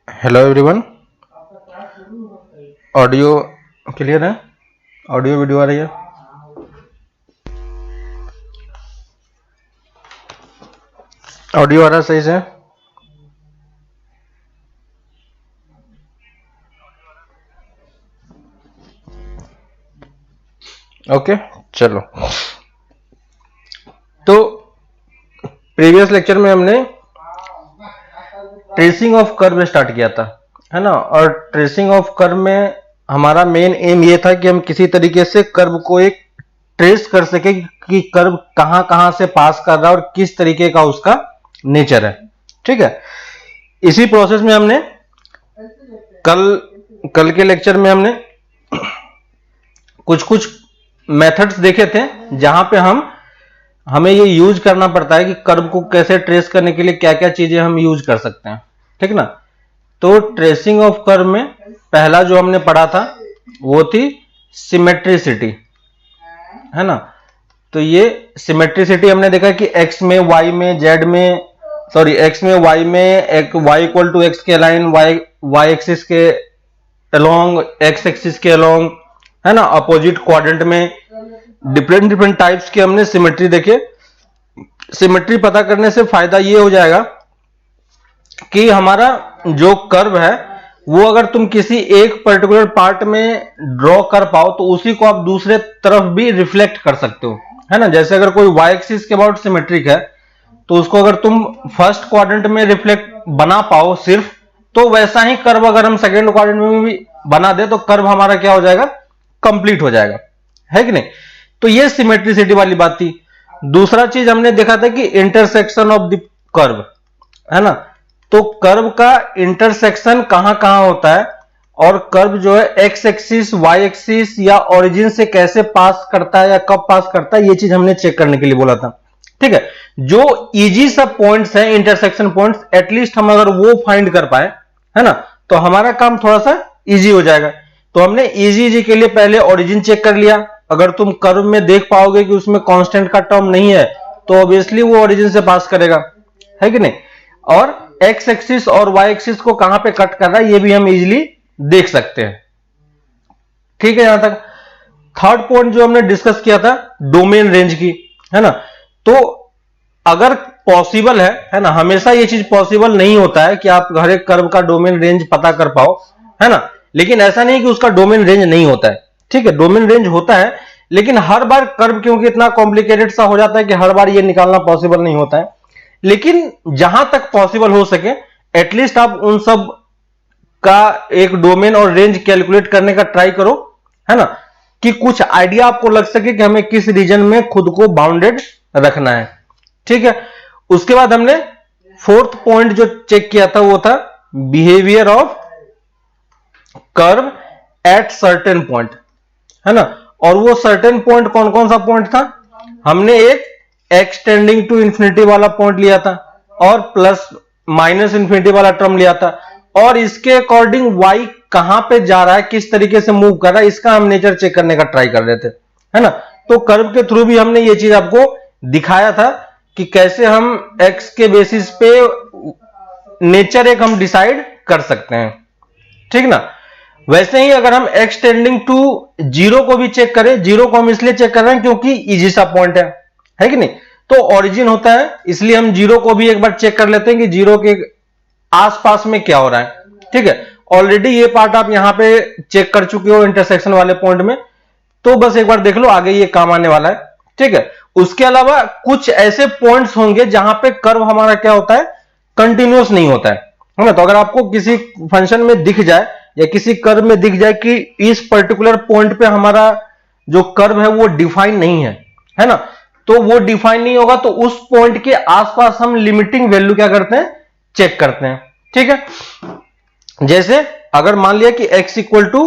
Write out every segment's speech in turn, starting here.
Hello everyone, audio clear है? Audio video आ रही है? ऑडियो आ रहा है सही से? ओके, चलो। तो प्रीवियस लेक्चर में हमने ट्रेसिंग ऑफ कर्व स्टार्ट किया था, है ना। और ट्रेसिंग ऑफ कर्व में हमारा मेन एम ये था कि हम किसी तरीके से कर्व को एक ट्रेस कर सके कि कर्व कहां कहां से पास कर रहा है और किस तरीके का उसका नेचर है। ठीक है, इसी प्रोसेस में हमने कल के लेक्चर में हमने कुछ मेथड्स देखे थे जहां पे हमें ये यूज करना पड़ता है कि कर्व को कैसे ट्रेस करने के लिए क्या क्या चीजें हम यूज कर सकते हैं। ठीक ना। तो ट्रेसिंग ऑफ कर्व में पहला जो हमने पढ़ा था वो थी सिमेट्रिसिटी, है ना। तो ये सिमेट्रिसिटी हमने देखा कि एक्स में, वाई में, जेड में, सॉरी एक्स में, वाई में, एक वाई इक्वल टू एक्स के अलाइन, वाई एक्सिस के अलोंग, एक्स एक्सिस के अलोंग, है ना, अपोजिट क्वाड्रेंट में डिफरेंट टाइप्स के हमने सिमेट्री देखे। सिमेट्री पता करने से फायदा ये हो जाएगा कि हमारा जो कर्व है वो अगर तुम किसी एक पर्टिकुलर पार्ट में ड्रॉ कर पाओ तो उसी को आप दूसरे तरफ भी रिफ्लेक्ट कर सकते हो, है ना। जैसे अगर कोई वाई एक्सिस के अबाउट सिमेट्रिक है तो उसको अगर तुम फर्स्ट क्वाड्रेंट में रिफ्लेक्ट बना पाओ सिर्फ, तो वैसा ही कर्व अगर हम सेकेंड क्वाड्रेंट में भी बना दे तो कर्व हमारा क्या हो जाएगा, कंप्लीट हो जाएगा, है कि नहीं। तो ये सिमेट्रिसिटी वाली बात थी। दूसरा चीज हमने देखा था कि इंटरसेक्शन ऑफ द कर्व, है ना। तो कर्व का इंटरसेक्शन कहां कहां होता है और कर्व जो है एक्स एक्सिस, वाई एक्सिस या ओरिजिन से कैसे पास करता है या कब पास करता है, ये चीज हमने चेक करने के लिए बोला था। ठीक है, जो इजी सब पॉइंट्स हैं, इंटरसेक्शन पॉइंट्स, एटलीस्ट हम अगर वो फाइंड कर पाए, है ना, तो हमारा काम थोड़ा सा इजी हो जाएगा। तो हमने इजी के लिए पहले ओरिजिन चेक कर लिया। अगर तुम कर्व में देख पाओगे कि उसमें कांस्टेंट का टर्म नहीं है तो ऑब्वियसली वो ओरिजिन से पास करेगा, है कि नहीं। और एक्स एक्सिस और वाई एक्सिस को कहां पे कट कर रहा है ये भी हम इजीली देख सकते हैं। ठीक है, यहां तक। थर्ड पॉइंट जो हमने डिस्कस किया था डोमेन रेंज की, है ना। तो अगर पॉसिबल है ना, हमेशा ये चीज पॉसिबल नहीं होता है कि आप हर एक कर्व का डोमेन रेंज पता कर पाओ, है ना। लेकिन ऐसा नहीं कि उसका डोमेन रेंज नहीं होता है। ठीक है, डोमेन रेंज होता है, लेकिन हर बार कर्व क्योंकि इतना कॉम्प्लिकेटेड सा हो जाता है कि हर बार ये निकालना पॉसिबल नहीं होता है। लेकिन जहां तक पॉसिबल हो सके एटलीस्ट आप उन सब का एक डोमेन और रेंज कैलकुलेट करने का ट्राई करो, है ना, कि कुछ आइडिया आपको लग सके कि हमें किस रीजन में खुद को बाउंडेड रखना है। ठीक है, उसके बाद हमने फोर्थ पॉइंट जो चेक किया था वो था behaviour of curve at certain point, है ना। और वो सर्टेन पॉइंट कौन कौन सा पॉइंट था, हमने एक एक्सटेंडिंग टू इंफिनिटी वाला पॉइंट लिया था और प्लस माइनस इंफिनिटी वाला टर्म लिया था, और इसके अकॉर्डिंग वाई कहां पे जा रहा है, किस तरीके से मूव कर रहा है, इसका हम नेचर चेक करने का ट्राई कर रहे थे, है ना। तो कर्व के थ्रू भी हमने ये चीज आपको दिखाया था कि कैसे हम एक्स के बेसिस पे नेचर एक हम डिसाइड कर सकते हैं। ठीक ना। वैसे ही अगर हम एक्सटेंडिंग टू जीरो को भी चेक करें, जीरो को हम इसलिए चेक कर रहे हैं क्योंकि इजी सा पॉइंट है कि नहीं। तो ओरिजिन होता है, इसलिए हम जीरो को भी एक बार चेक कर लेते हैं कि जीरो के आसपास में क्या हो रहा है। ठीक है, ऑलरेडी ये पार्ट आप यहां पे चेक कर चुके हो इंटरसेक्शन वाले पॉइंट में, तो बस एक बार देख लो, आगे ये काम आने वाला है। ठीक है, उसके अलावा कुछ ऐसे पॉइंट्स होंगे जहां पे कर्व हमारा क्या होता है, कंटिन्यूअस नहीं होता है ना। तो अगर आपको किसी फंक्शन में दिख जाए या किसी कर्व में दिख जाए कि इस पर्टिकुलर पॉइंट पे हमारा जो कर्व है वो डिफाइन नहीं है ना, तो वो डिफाइन नहीं होगा तो उस पॉइंट के आसपास हम लिमिटिंग वैल्यू क्या करते हैं, चेक करते हैं। ठीक है, जैसे अगर मान लिया कि x इक्वल टू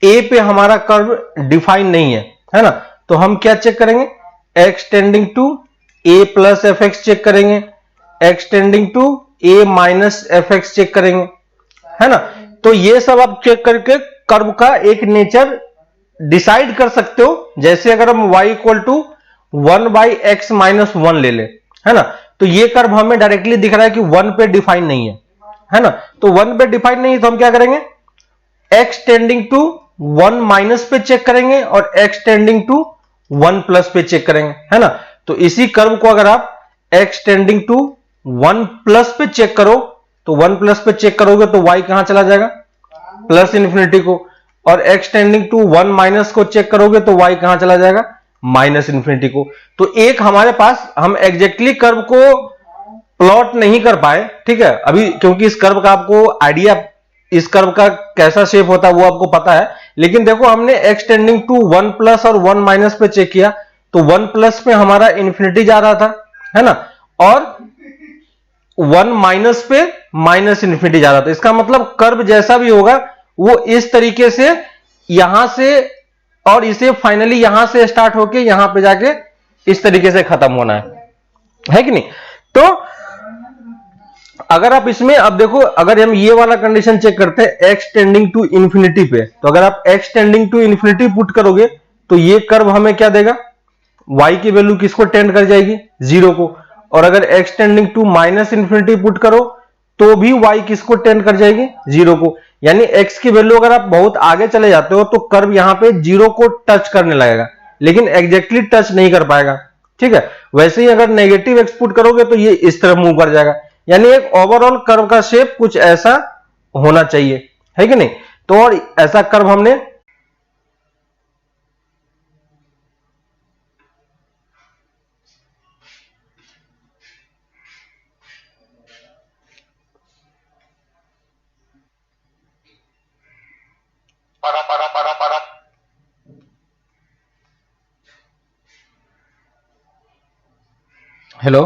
ए पे हमारा कर्व डिफाइन नहीं है ना, तो हम क्या चेक करेंगे, x tending to a plus f x check करेंगे, x tending to a minus f x check करेंगे, है ना। तो ये सब आप चेक करके कर्व का एक नेचर डिसाइड कर सकते हो। जैसे अगर हम y equal to 1/x minus 1 ले ले, है ना, तो ये कर्व हमें डायरेक्टली दिख रहा है कि 1 पे डिफाइन नहीं है ना, तो 1 पे डिफाइन नहीं है तो हम क्या करेंगे, x टेंडिंग टू 1 माइनस पे चेक करेंगे और x टेंडिंग टू 1 प्लस पे चेक करेंगे, है ना। तो इसी कर्व को अगर आप x टेंडिंग टू 1 प्लस पे चेक करो, तो 1 प्लस पे चेक करोगे तो y कहां चला जाएगा, प्लस इन्फिनिटी को, और x टेंडिंग टू 1 माइनस को चेक करोगे तो y कहां चला जाएगा, माइनस इन्फिनिटी को। तो एक हमारे पास, हम एग्जैक्टली कर्व को प्लॉट नहीं कर पाए, ठीक है, अभी, क्योंकि इस कर्व का आपको आइडिया, इस कर्व का कैसा शेप होता है वो आपको पता है, लेकिन देखो हमने x टेंडिंग टू 1 प्लस और 1 माइनस पे चेक किया, तो 1 प्लस पे हमारा इन्फिनिटी जा रहा था, है ना, और 1 माइनस पे माइनस इन्फिनिटी जा रहा था। इसका मतलब कर्व जैसा भी होगा वो इस तरीके से यहां से, और इसे फाइनली यहां से स्टार्ट होके यहां पे जाके इस तरीके से खत्म होना है कि नहीं। तो अगर आप इसमें, अब देखो, अगर हम ये वाला कंडीशन चेक करते हैं x टेंडिंग टू इंफिनिटी पे, तो अगर आप x tending to infinity put करोगे तो ये कर्व हमें क्या देगा, y की वैल्यू किसको टेंड कर जाएगी, 0 को, और अगर x tending to minus infinity put करो तो भी y किसको टेंड कर जाएगी, 0 को। यानी x की वैल्यू अगर आप बहुत आगे चले जाते हो तो कर्व यहां पे 0 को टच करने लगेगा, लेकिन एग्जैक्टली टच नहीं कर पाएगा, ठीक है। वैसे ही अगर नेगेटिव x पुट करोगे तो ये इस तरफ मूव कर जाएगा। यानी एक ओवरऑल कर्व का शेप कुछ ऐसा होना चाहिए, है कि नहीं। तो और ऐसा कर्व हमने हेलो,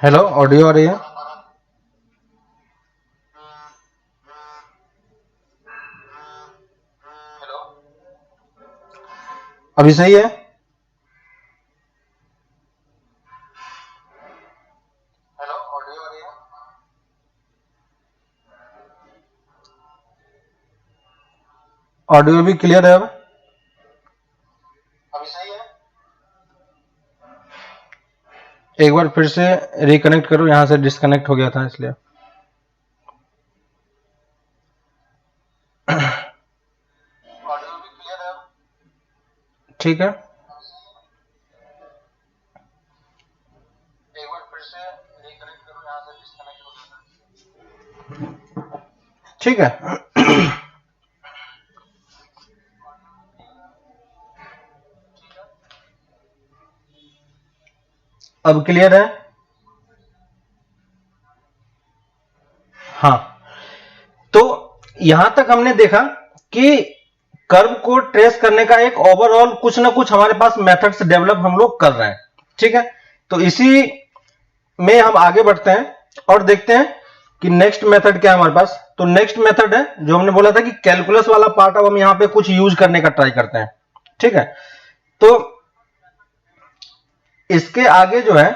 हेलो, ऑडियो आ रही है, अभी सही है, हेलो, ऑडियो आ रही है, ऑडियो भी क्लियर है, अब अभी सही है। एक बार फिर से रिकनेक्ट करो, यहां से डिस्कनेक्ट हो गया था इसलिए। ऑडियो भी क्लियर है, ठीक है, एक बार फिर से रिकनेक्ट करो, यहां से डिस्कनेक्ट हो गया था, ठीक है। अब क्लियर है, हाँ। तो यहां तक हमने देखा कि कर्व को ट्रेस करने का एक ओवरऑल कुछ ना कुछ हमारे पास मेथड्स डेवलप हम लोग कर रहे हैं, ठीक है। तो इसी में हम आगे बढ़ते हैं और देखते हैं कि नेक्स्ट मेथड क्या है हमारे पास। तो नेक्स्ट मेथड है जो हमने बोला था कि कैलकुलस वाला पार्ट, अब हम यहां पे कुछ यूज करने का ट्राई करते हैं, ठीक है। तो इसके आगे जो है,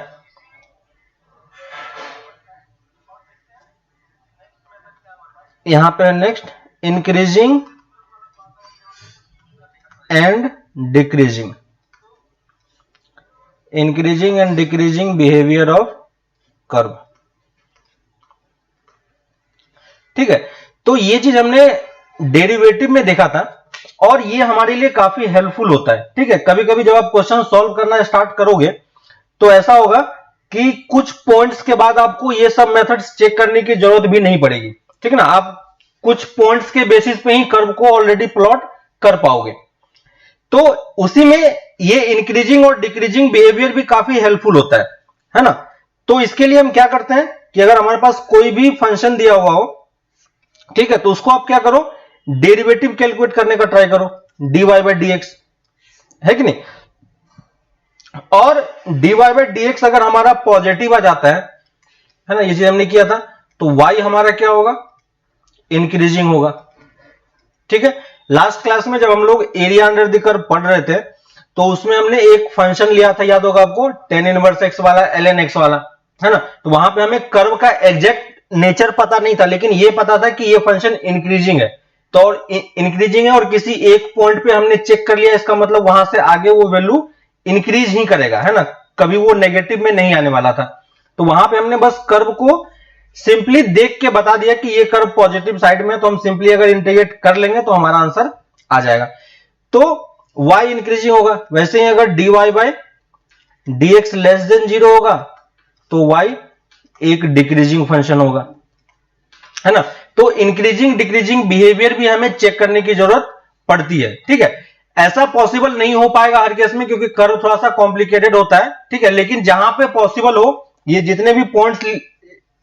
यहां पे next increasing and decreasing, increasing and decreasing behaviour of curve, ठीक है। तो ये चीज हमने डेरिवेटिव में देखा था और ये हमारे लिए काफी हेल्पफुल होता है, ठीक है। कभी कभी जब आप क्वेश्चन सॉल्व करना स्टार्ट करोगे तो ऐसा होगा कि कुछ पॉइंट्स के बाद आपको ये सब मेथड्स चेक करने की जरूरत भी नहीं पड़ेगी, ठीक है ना। आप कुछ पॉइंट्स के बेसिस पे ही कर्व को ऑलरेडी प्लॉट कर पाओगे। तो उसी में ये इंक्रीजिंग और डिक्रीजिंग बिहेवियर भी काफी हेल्पफुल होता है ना। तो इसके लिए हम क्या करते हैं कि अगर हमारे पास कोई भी फंक्शन दिया हुआ हो, ठीक है, तो उसको आप क्या करो, डेरिवेटिव कैलकुलेट करने का ट्राई करो, dy बाई dx, है कि नहीं। और dy बाई dx अगर हमारा पॉजिटिव आ जाता है है ना, ये चीज हमने किया था। तो y हमारा क्या होगा, इंक्रीजिंग होगा। ठीक है, लास्ट क्लास में जब हम लोग एरिया अंडर द कर्व पढ़ रहे थे तो उसमें हमने एक फंक्शन लिया था, याद होगा आपको, tan इनवर्स x वाला, ln x वाला, है ना। तो वहां पे हमें कर्व का एग्जैक्ट नेचर पता नहीं था, लेकिन ये पता था कि ये फंक्शन इंक्रीजिंग है। तो इंक्रीजिंग है और किसी एक पॉइंट पे हमने चेक कर लिया, इसका मतलब वहां से आगे वो वैल्यू इंक्रीज ही करेगा, है ना, कभी वो नेगेटिव में नहीं आने वाला था। तो वहां पे हमने बस कर्व को सिंपली देख के बता दिया कि ये कर्व पॉजिटिव साइड में, तो हम सिंपली अगर इंटीग्रेट कर लेंगे तो हमारा आंसर आ जाएगा। तो y इंक्रीजिंग होगा। वैसे ही अगर dy बाय dx लेस देन 0 होगा तो y एक डिक्रीजिंग फंक्शन होगा, है ना। तो इंक्रीजिंग डिक्रीजिंग बिहेवियर भी हमें चेक करने की जरूरत पड़ती है। ठीक है, ऐसा पॉसिबल नहीं हो पाएगा हर केस में, क्योंकि कर्व थोड़ा सा कॉम्प्लिकेटेड होता है। ठीक है, लेकिन जहां पे पॉसिबल हो, ये जितने भी पॉइंट्स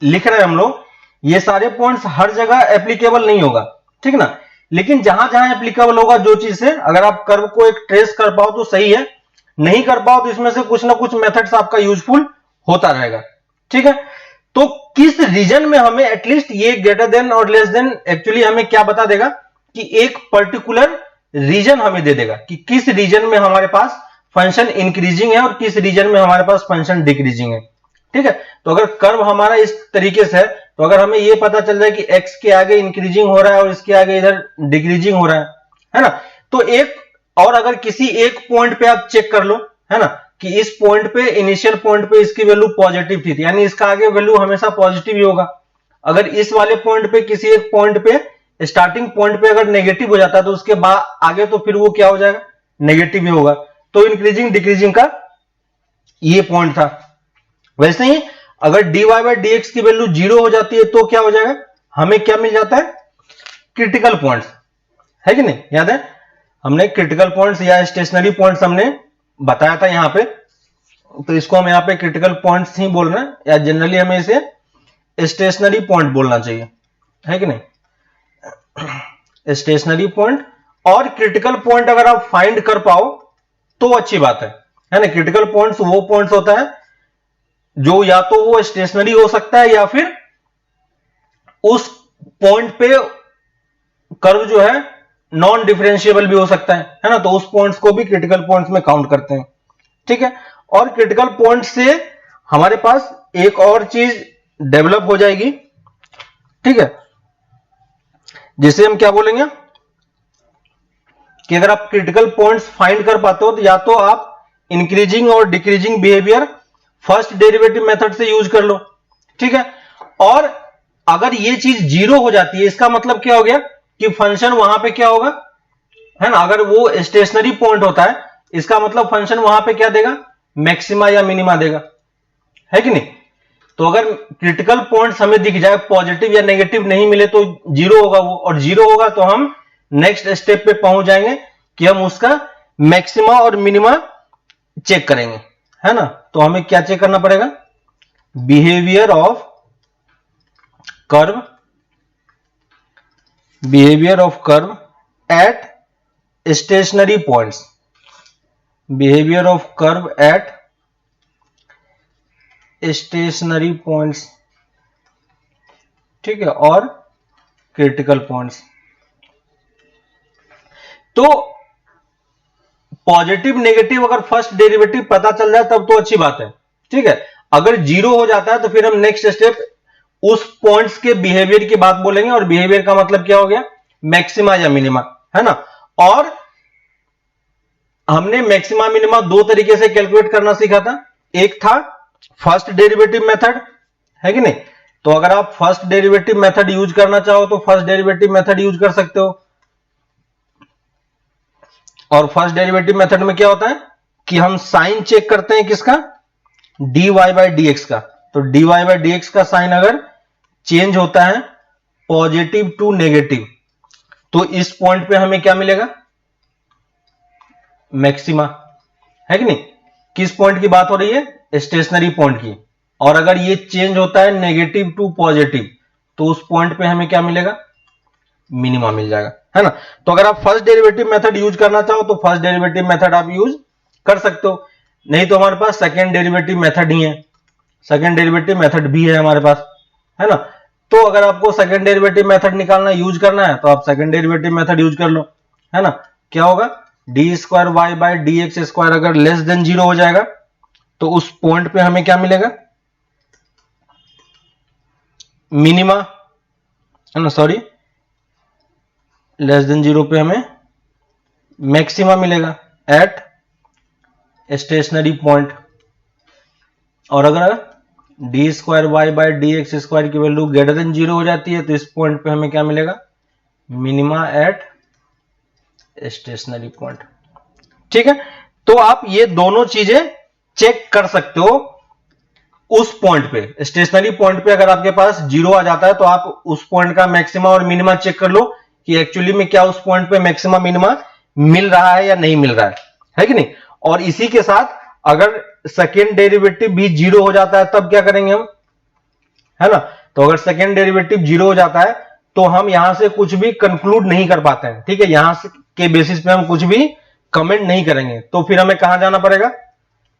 लिख रहे हैं हम लोग, ये सारे पॉइंट्स हर जगह एप्लीकेबल नहीं होगा, ठीक ना। लेकिन जहां जहां एप्लीकेबल होगा जो चीज से, अगर आप कर्व को एक ट्रेस कर पाओ तो सही है, नहीं कर पाओ तो इसमें से कुछ ना कुछ मेथड्स आपका यूजफुल होता रहेगा। ठीक है, तो किस रीजन में हमें एटलीस्ट ये ग्रेटर देन और लेस देन एक्चुअली हमें क्या बता देगा कि एक पर्टिकुलर रीजन हमें दे देगा कि किस रीजन में हमारे पास फंक्शन इंक्रीजिंग है और किस रीजन में हमारे पास फंक्शन डिक्रीजिंग है। ठीक है, तो अगर कर्व हमारा इस तरीके से है, तो अगर हमें यह पता चल जाए कि x के आगे इंक्रीजिंग हो रहा है और इसके आगे इधर डिक्रीजिंग हो रहा है ना, तो एक और अगर किसी एक पॉइंट पे आप चेक कर लो, है ना, कि इस पॉइंट पे, इनिशियल पॉइंट पे इसकी वैल्यू पॉजिटिव थी, यानी इसका आगे वैल्यू हमेशा पॉजिटिव ही होगा। अगर इस वाले पॉइंट पे, किसी एक पॉइंट पे, स्टार्टिंग पॉइंट पे अगर नेगेटिव हो जाता है तो उसके बाद आगे तो फिर वो क्या हो जाएगा, नेगेटिव ही होगा। तो इंक्रीजिंग डिक्रीजिंग का ये पॉइंट था। वैसे ही अगर dy बाय dx की वैल्यू 0 हो जाती है तो क्या हो जाएगा, हमें क्या मिल जाता है, क्रिटिकल पॉइंट्स, है कि नहीं, याद है हमने क्रिटिकल पॉइंट्स या स्टेशनरी पॉइंट्स हमने बताया था यहां पे। तो इसको हम यहां पे क्रिटिकल पॉइंट्स ही बोल रहे हैं, या जनरली हमें इसे स्टेशनरी पॉइंट बोलना चाहिए, है कि नहीं, स्टेशनरी पॉइंट। और क्रिटिकल पॉइंट अगर आप फाइंड कर पाओ तो अच्छी बात है ना। क्रिटिकल पॉइंट्स वो पॉइंट्स होता है जो या तो वो स्टेशनरी हो सकता है या फिर उस पॉइंट पे कर्व जो है नॉन डिफरेंशिएबल भी हो सकता है ना। तो उस पॉइंट्स को भी क्रिटिकल पॉइंट्स में काउंट करते हैं। ठीक है, और क्रिटिकल पॉइंट से हमारे पास एक और चीज डेवलप हो जाएगी, ठीक है, जिसे हम क्या बोलेंगे कि अगर आप क्रिटिकल पॉइंट्स फाइंड कर पाते हो तो या तो आप इंक्रीजिंग और decreasing behaviour first derivative method से यूज कर लो। ठीक है, और अगर ये चीज 0 हो जाती है, इसका मतलब क्या हो गया कि फंक्शन वहां पे क्या होगा, है ना। अगर वो स्टेशनरी पॉइंट होता है, इसका मतलब फंक्शन वहां पे क्या देगा, मैक्सिमा या मिनिमा देगा, है कि नहीं। तो अगर क्रिटिकल पॉइंट्स हमें दिख जाए, पॉजिटिव या नेगेटिव नहीं मिले तो 0 होगा वो, और 0 होगा तो हम नेक्स्ट स्टेप पे पहुंच जाएंगे कि हम उसका मैक्सिमा और मिनिमा चेक करेंगे, है ना। तो हमें क्या चेक करना पड़ेगा, behaviour of curve at stationary points, behaviour of curve at stationary points, ठीक है, और क्रिटिकल पॉइंट्स। तो पॉजिटिव नेगेटिव अगर फर्स्ट डेरिवेटिव पता चल जाए तब तो अच्छी बात है। ठीक है, अगर 0 हो जाता है तो फिर हम नेक्स्ट स्टेप उस पॉइंट्स के बिहेवियर की बात बोलेंगे, और बिहेवियर का मतलब क्या हो गया, मैक्सिमा या मिनिमा, है ना। और हमने मैक्सिमा मिनिमा दो तरीके से कैलकुलेट करना सीखा था, एक था फर्स्ट डेरिवेटिव मेथड, है कि नहीं। तो अगर आप फर्स्ट डेरिवेटिव मेथड यूज करना चाहो तो फर्स्ट डेरिवेटिव मेथड यूज कर सकते हो। और फर्स्ट डेरिवेटिव मेथड में क्या होता है कि हम साइन चेक करते हैं किसका, dy बाय dx का। तो dy बाय dx का साइन अगर चेंज होता है पॉजिटिव टू नेगेटिव, तो इस पॉइंट पे हमें क्या मिलेगा, मैक्सिमा, है कि नहीं। किस पॉइंट की बात हो रही है, स्टेशनरी पॉइंट की। और अगर ये चेंज होता है नेगेटिव टू पॉजिटिव, तो उस पॉइंट पे हमें क्या मिलेगा, मिनिमा मिल जाएगा, है ना। तो अगर आप फर्स्ट डेरिवेटिव मेथड यूज करना चाहो तो फर्स्ट डेरिवेटिव मेथड आप यूज कर सकते हो, नहीं तो हमारे पास सेकेंड डेरिवेटिव मेथड ही है सेकेंड डेरिवेटिव मेथड भी है हमारे पास, है ना। तो अगर आपको सेकेंड डेरिवेटिव मेथड निकालना यूज करना है तो आप सेकेंड डेरिवेटिव मेथड यूज कर लो, है ना। क्या होगा, d square y by d x square अगर लेस देन 0 हो जाएगा तो उस पॉइंट पे हमें क्या मिलेगा, मिनिमा, है ना, सॉरी, लेस देन 0 पे हमें मैक्सिमा मिलेगा एट स्टेशनरी पॉइंट। और अगर d square y by d x square की वैल्यू ग्रेटर देन 0 हो जाती है तो इस पॉइंट पे हमें क्या मिलेगा, मिनिमा एट स्टेशनरी पॉइंट। ठीक है, तो आप ये दोनों चीजें चेक कर सकते हो उस पॉइंट पे। स्टेशनरी पॉइंट पे अगर आपके पास 0 आ जाता है तो आप उस पॉइंट का मैक्सिमा और मिनिमा चेक कर लो कि एक्चुअली में क्या उस पॉइंट पे मैक्सिमा मिनिमा मिल रहा है या नहीं मिल रहा है कि नहीं। और इसी के साथ अगर सेकेंड डेरिवेटिव भी 0 हो जाता है तब क्या करेंगे हम, है ना। तो अगर सेकेंड डेरिवेटिव 0 हो जाता है तो हम यहां से कुछ भी कंक्लूड नहीं कर पाते हैं, ठीक है, यहां के बेसिस पे हम कुछ भी कमेंट नहीं करेंगे। तो फिर हमें कहां जाना पड़ेगा,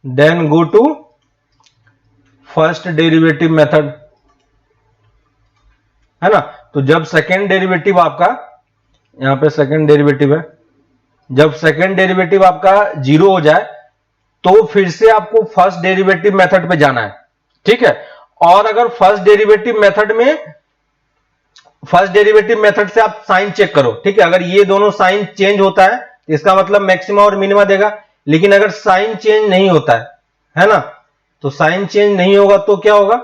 then go to first derivative method, है ना। तो जब सेकेंड डेरिवेटिव आपका, यहां पे सेकेंड डेरिवेटिव है, जब सेकेंड डेरिवेटिव आपका 0 हो जाए तो फिर से आपको फर्स्ट डेरिवेटिव मेथड पे जाना है, ठीक है। और अगर फर्स्ट डेरिवेटिव मेथड से आप साइन चेक करो, ठीक है, अगर ये दोनों साइन चेंज होता है इसका मतलब मैक्सिमा और मिनिमा देगा। लेकिन अगर साइन चेंज नहीं होता है ना, तो साइन चेंज नहीं होगा तो क्या होगा,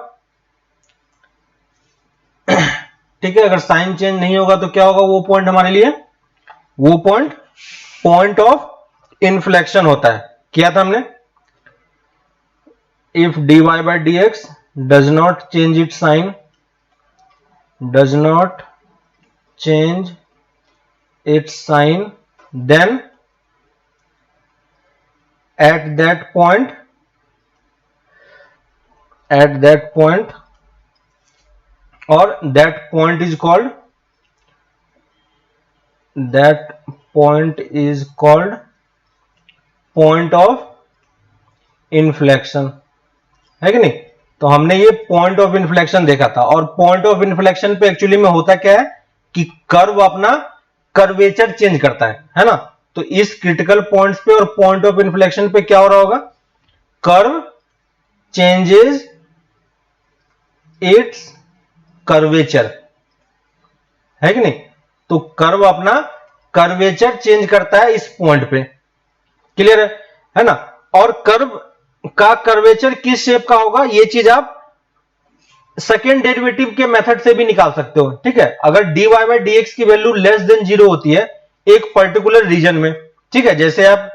ठीक है, अगर साइन चेंज नहीं होगा तो क्या होगा, वो पॉइंट हमारे लिए, वो पॉइंट ऑफ इन्फ्लेक्शन होता है। किया था हमने, if dy by dx does not change its sign, does not change its sign, then at that point or that point is called point of inflection, है कि नहीं। तो हमने ये पॉइंट ऑफ इन्फ्लेक्शन देखा था। और पॉइंट ऑफ इन्फ्लेक्शन पे एक्चुअली में होता क्या है कि कर्व अपना कर्वेचर चेंज करता है ना। तो इस क्रिटिकल पॉइंट्स पे और पॉइंट ऑफ इन्फ्लेक्शन पे क्या हो रहा होगा, कर्व चेंजेस इट्स कर्वेचर, है कि नहीं। तो कर्व अपना कर्वेचर चेंज करता है इस पॉइंट पे, क्लियर है ना। और कर्व का कर्वेचर किस शेप का होगा, ये चीज आप सेकेंड डेरिवेटिव के मेथड से भी निकाल सकते हो, ठीक है। अगर dy बाई dx की वैल्यू लेस देन 0 होती है एक पर्टिकुलर रीजन में, ठीक है, जैसे आप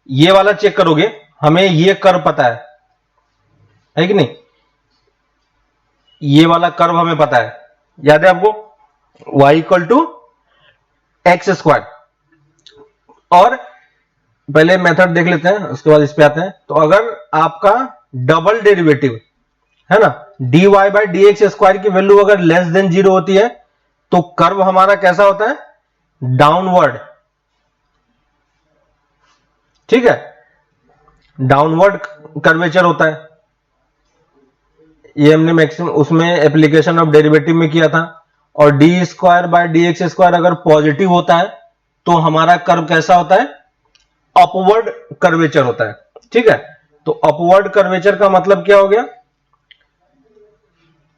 ये वाला चेक करोगे, हमें ये कर्व पता है कि नहीं, ये वाला कर्व हमें पता है, याद है आपको, y equal to x square. और पहले मेथड देख लेते हैं उसके बाद इस पे आते हैं। तो अगर आपका डबल डेरिवेटिव है ना, dy बाई dx स्क्वायर की वैल्यू अगर लेस देन 0 होती है तो कर्व हमारा कैसा होता है, डाउनवर्ड, ठीक है, डाउनवर्ड कर्वेचर होता है। ये हमने मैक्सिमम उसमें एप्लीकेशन ऑफ डेरिवेटिव में किया था। और D square by d x square अगर पॉजिटिव होता है तो हमारा कर्व कैसा होता है, अपवर्ड कर्वेचर होता है, ठीक है। तो अपवर्ड कर्वेचर का मतलब क्या हो गया,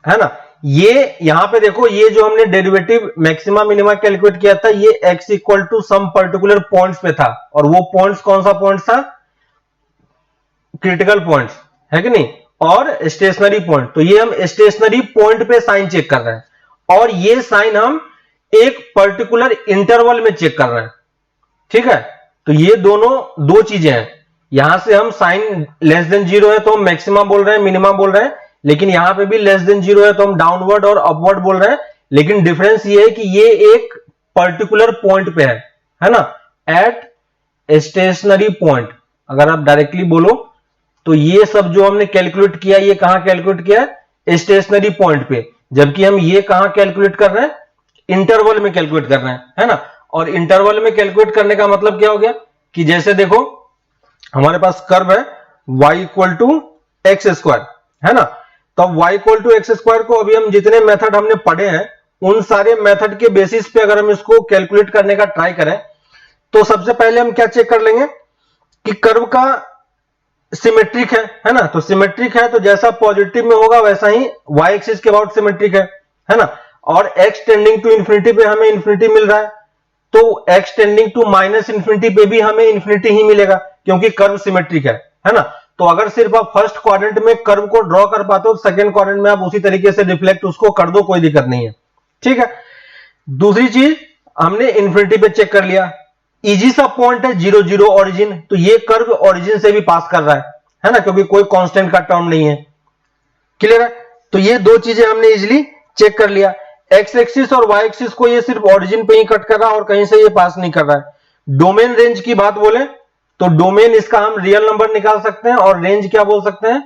है ना। ये यहां पे देखो, ये जो हमने डेरिवेटिव मैक्सिमा मिनिमा कैलकुलेट किया था ये x equal to some particular points पे था। और वो पॉइंट्स कौन सा पॉइंट था, क्रिटिकल पॉइंट्स, है कि नहीं, और स्टेशनरी पॉइंट। तो ये हम स्टेशनरी पॉइंट पे साइन चेक कर रहे हैं और ये साइन हम एक पर्टिकुलर इंटरवल में चेक कर रहे हैं, ठीक है। तो ये दोनों दो चीजें हैं। यहां से हम साइन लेस देन 0 है तो हम मैक्सिमा बोल रहे हैं, मिनिमा बोल रहे हैं, लेकिन यहां पे भी लेस देन 0 है तो हम डाउनवर्ड और अपवर्ड बोल रहे हैं। लेकिन डिफरेंस ये है कि ये एक पर्टिकुलर पॉइंट पे है ना, एट स्टेशनरी पॉइंट। अगर आप डायरेक्टली बोलो तो ये सब जो हमने कैलकुलेट किया ये कहां कैलकुलेट किया, स्टेशनरी पॉइंट पे, जबकि हम ये कहां कैलकुलेट कर रहे हैं, इंटरवल में कैलकुलेट कर रहे हैं, है ना। और इंटरवल में कैलकुलेट करने का मतलब क्या हो गया कि जैसे देखो हमारे पास कर्व है y equal to x square, है ना। तो अब y equal to x square को अभी हम जितने मेथड हमने पढ़े हैं उन सारे मेथड के बेसिस पे अगर हम इसको कैलकुलेट करने का ट्राई करें तो सबसे पहले हम क्या चेक कर लेंगे कि कर्व का सिमेट्रिक है ना। तो सिमेट्रिक है तो जैसा पॉजिटिव में होगा वैसा ही y एक्सिस के अबाउट सिमेट्रिक है ना। और x टेंडिंग टू इंफिनिटी पे हमें इंफिनिटी मिल रहा है तो x tending to minus infinity पे भी हमें इंफिनिटी ही मिलेगा क्योंकि कर्व सिमेट्रिक है ना। तो अगर सिर्फ आप फर्स्ट क्वाड्रेंट में कर्व को ड्रॉ कर पाते हो तो सेकंड क्वाड्रेंट में आप उसी तरीके से रिफ्लेक्ट उसको कर दो, कोई दिक्कत नहीं है, ठीक है। दूसरी चीज हमने इंफिनिटी पे चेक कर लिया, इजी सा पॉइंट है 0 0 ओरिजिन, तो ये कर्व ओरिजिन से भी पास कर रहा है ना, क्योंकि कोई कांस्टेंट का टर्म नहीं है, क्लियर है। तो ये दो चीजें हमने इजीली चेक कर लिया। एक्स एक्सिस और वाई एक्सिस को ये सिर्फ ओरिजिन पे ही कट कर रहा है और कहीं से ये पास नहीं कर रहा है। डोमेन रेंज की बात बोले तो डोमेन इसका हम रियल नंबर निकाल सकते हैं और रेंज क्या बोल सकते हैं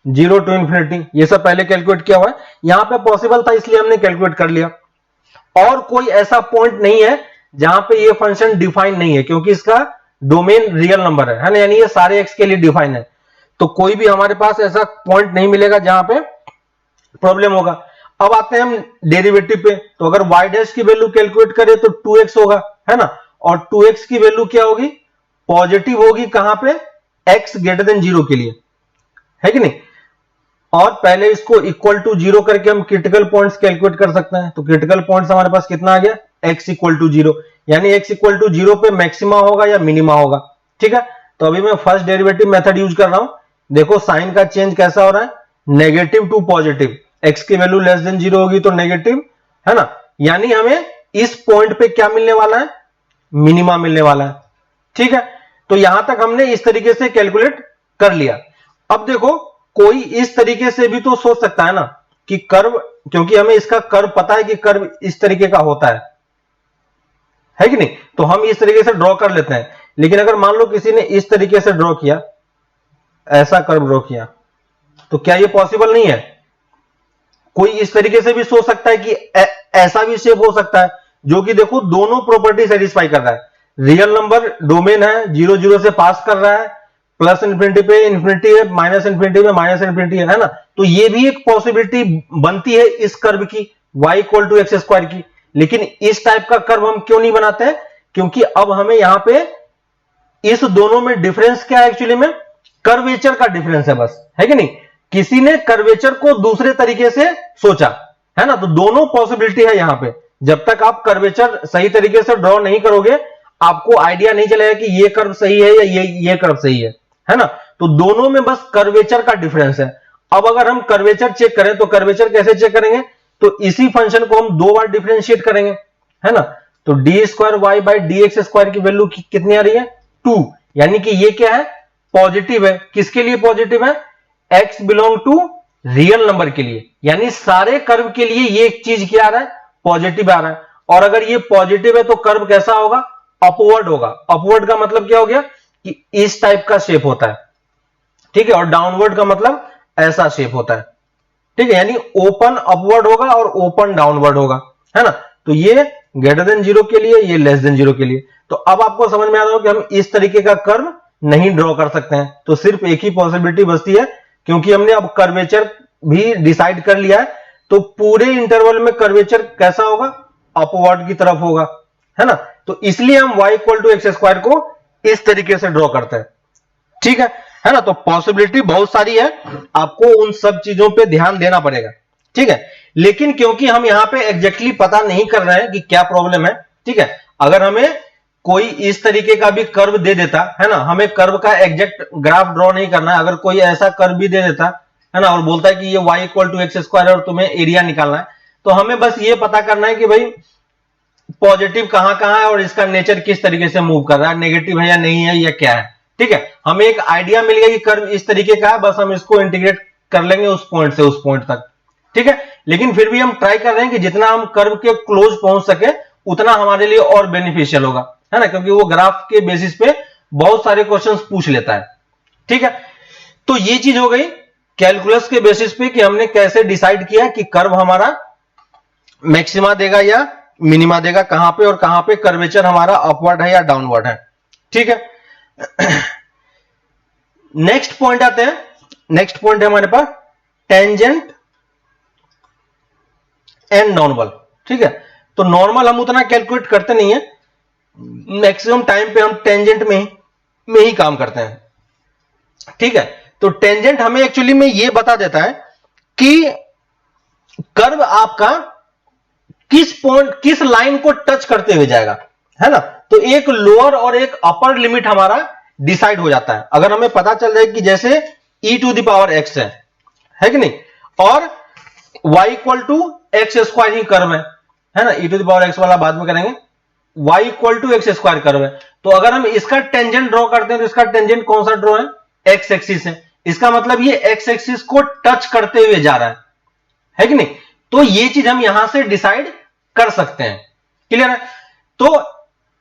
0 टू इंफिनिटी। ये सब पहले कैलकुलेट किया हुआ है, यहां पे पॉसिबल था इसलिए हमने कैलकुलेट कर लिया। और कोई ऐसा पॉइंट नहीं है जहां पे ये फंक्शन डिफाइन नहीं है क्योंकि इसका डोमेन रियल नंबर है ना, यानी ये सारे एक्स के लिए डिफाइन है। तो कोई भी हमारे पास ऐसा पॉइंट नहीं मिलेगा जहां पे प्रॉब्लम होगा। अब आते हैं हम डेरिवेटिव पे, तो अगर y डैश की वैल्यू कैलकुलेट करें तो 2x होगा, है ना। और 2x की वैल्यू क्या होगी, पॉजिटिव होगी कहां पे, x ग्रेटर देन 0 के लिए, है कि नहीं। और पहले इसको इक्वल टू 0 करके हम क्रिटिकल पॉइंट्स कैलकुलेट कर सकते हैं। तो क्रिटिकल पॉइंट्स हमारे पास कितना आ गया, x इक्वल टू 0, यानी x इक्वल टू 0 पे मैक्सिमा होगा या मिनिमा होगा, ठीक है। तो अभी मैं फर्स्ट डेरिवेटिव मेथड यूज कर रहा हूं, देखो साइन का चेंज कैसा हो रहा है, नेगेटिव टू पॉजिटिव, x की वैल्यू लेस देन 0 होगी तो नेगेटिव, है ना, यानी हमें इस पॉइंट पे क्या मिलने वाला है, मिनिमा मिलने वाला है, ठीक है। तो यहां तक हमने इस तरीके से कैलकुलेट कर लिया। अब देखो कोई इस तरीके से भी तो सोच सकता है ना कि कर्व, क्योंकि हमें इसका कर्व पता है कि कर्व इस तरीके का होता है कि नहीं, तो हम इस तरीके से ड्रॉ कर लेते हैं। लेकिन अगर मान लो किसी ने इस तरीके से ड्रॉ किया, ऐसा कर्व ड्रॉ किया, तो क्या ये पॉसिबल नहीं है। कोई इस तरीके से भी सोच सकता है कि ऐसा भी शेप हो सकता है, जो कि देखो दोनों प्रॉपर्टी सेटिस्फाई कर रहा है। रियल नंबर डोमेन है, 0 0 से पास कर रहा है, प्लस इंफिनिटी पे इंफिनिटी है, माइनस इंफिनिटी पे माइनस इंफिनिटी है ना। तो ये भी एक पॉसिबिलिटी बनती है इस कर्व की, y equal to x square की। लेकिन इस टाइप का कर्व हम क्यों नहीं बनाते हैं, क्योंकि अब हमें यहां पे इस दोनों में डिफरेंस क्या है, एक्चुअली में कर्वेचर का डिफरेंस है बस, है कि नहीं। किसी ने कर्वेचर को दूसरे तरीके से सोचा, है ना। तो दोनों पॉसिबिलिटी है यहां पे। जब तक आप कर्वेचर सही तरीके से ड्रॉ नहीं करोगे आपको आइडिया नहीं चलेगा कि ये कर्व सही है या ये कर्व सही है ना। तो दोनों में बस कर्वेचर का डिफरेंस है। अब अगर हम कर्वेचर चेक करें तो कर्वेचर कैसे चेक करेंगे, तो इसी फंक्शन को हम दो बार डिफरेंशिएट करेंगे, है ना। तो d square y by d x square की वैल्यू कितनी आ रही है, 2, यानी कि ये क्या है, पॉजिटिव है। किसके लिए पॉजिटिव है, x belong to real number के लिए, यानी सारे कर्व के लिए ये एक चीज क्या आ रहा है, पॉजिटिव आ रहा है। और अगर ये पॉजिटिव है तो कर्व कैसा होगा, अपवर्ड होगा। अपवर्ड का मतलब क्या हो गया कि इस टाइप का शेप होता है, ठीक है। और डाउनवर्ड का मतलब ऐसा शेप होता है, ठीक है, यानी ओपन अपवर्ड होगा और ओपन डाउनवर्ड होगा, है ना। तो ये ग्रेटर देन 0 के लिए, ये लेस देन 0 के लिए। तो अब आपको समझ में आ रहा हो कि हम इस तरीके का कर्व नहीं ड्रॉ कर सकते हैं। तो सिर्फ एक ही पॉसिबिलिटी बचती है, क्योंकि हमने अब कर्वेचर भी डिसाइड कर लिया है, तो पूरे इंटरवल में कर्वेचर कैसा होगा, अपवर्ड की तरफ होगा, है ना। तो इसलिए हम y equal to x square को इस तरीके से ड्रॉ करते हैं, ठीक है ना। तो पॉसिबिलिटी बहुत सारी है, आपको उन सब चीजों पे ध्यान देना पड़ेगा, ठीक है। लेकिन क्योंकि हम यहां पे एग्जैक्टली पता नहीं कर रहे हैं कि क्या प्रॉब्लम है, ठीक है। अगर हमें कोई इस तरीके का भी कर्व दे देता, है ना, हमें कर्व का एग्जैक्ट ग्राफ ड्रॉ नहीं करना है, अगर कोई ऐसा कर्व भी दे देता, है ना, और बोलता है कि ये y equal to x square और तुम्हें एरिया निकालना है, तो हमें बस ये पता करना है कि भाई पॉजिटिव कहां कहां है और इसका नेचर किस तरीके से मूव कर रहा है, नेगेटिव है या नहीं है या क्या है, ठीक है। हमें एक आइडिया मिल गया कि कर्व इस तरीके का है, बस हम इसको इंटीग्रेट कर लेंगे उस पॉइंट से उस पॉइंट तक, ठीक है। लेकिन फिर भी हम ट्राई कर रहे हैं कि जितना हम कर्व के क्लोज पहुंच सके उतना हमारे लिए और बेनिफिशियल होगा, है ना, क्योंकि वो ग्राफ के बेसिस पे बहुत सारे क्वेश्चंस पूछ लेता है, ठीक है। तो ये चीज हो गई कैलकुलस के बेसिस पे कि हमने कैसे डिसाइड किया कि कर्व हमारा मैक्सिमा देगा या मिनिमा देगा, कहां पे और कहां पे कर्वेचर हमारा अपवर्ड है या डाउनवर्ड है, ठीक है। नेक्स्ट पॉइंट आते हैं। नेक्स्ट पॉइंट है हमारे पास टेंजेंट एंड नॉर्मल। ठीक है, तो नॉर्मल हम उतना कैलकुलेट करते नहीं है, मैक्सिमम टाइम पे हम टेंजेंट में ही काम करते हैं। ठीक है, तो टेंजेंट हमें एक्चुअली में ये बता देता है कि कर्व आपका किस पॉइंट, किस लाइन को टच करते हुए जाएगा, है ना। तो एक लोअर और एक अपर लिमिट हमारा डिसाइड हो जाता है। अगर हमें पता चल जाए कि जैसे e⁻x है कि नहीं, और y equal to x square ही कर्व है ना, e⁻x वाला बाद में करेंगे, y equal to x square curve है। तो अगर हम इसका टेंजेंट ड्रॉ करते हैं तो इसका टेंजेंट कौन सा ड्रॉ है, एक्स एक्सिस है। इसका मतलब ये एक्स एक्सिस को टच करते हुए जा रहा है कि नहीं। तो ये चीज हम यहां से डिसाइड कर सकते हैं, क्लियर है। तो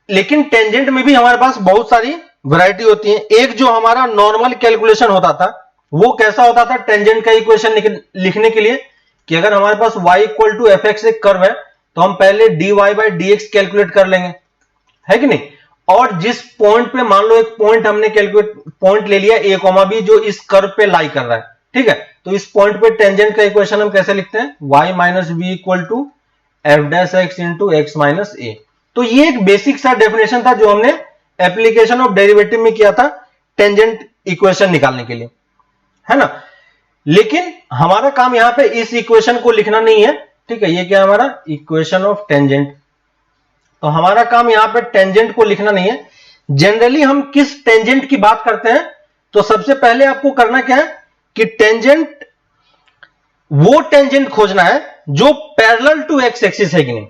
लेकिन टेंजेंट में भी हमारे पास बहुत सारी वैरायटी होती है। एक जो हमारा नॉर्मल कैलकुलेशन होता था वो कैसा होता था, टेंजेंट का इक्वेशन लिखने के लिए कि अगर हमारे पास y equal to f x एक कर्व है तो हम पहले dy by d x calculate कर लेंगे, है कि नहीं। और जिस पॉइंट पे, मान लो एक पॉइंट हमने कैलकुलेट पॉइंट ले लिया a, b जो इस कर्व पे लाई कर रहा है, ठीक है, तो इस पॉइंट पे टेंजेंट का इक्वेशन हम कैसे लिखते हैं, y minus b equal to f dash x into x minus a. तो ये एक बेसिक सा डेफिनेशन था जो हमने एप्लीकेशन ऑफ डेरिवेटिव में किया था टेंजेंट इक्वेशन निकालने के लिए, है ना। लेकिन हमारा काम यहां पे इस इक्वेशन को लिखना नहीं है, ठीक है, ये क्या है हमारा इक्वेशन ऑफ टेंजेंट। तो हमारा काम यहां पे टेंजेंट को लिखना नहीं है। जनरली हम किस टेंजेंट की बात करते हैं, तो सबसे पहले आपको करना क्या है कि टेंजेंट, वो टेंजेंट खोजना है जो पैरेलल टू एक्स एक्सिस है कि नहीं,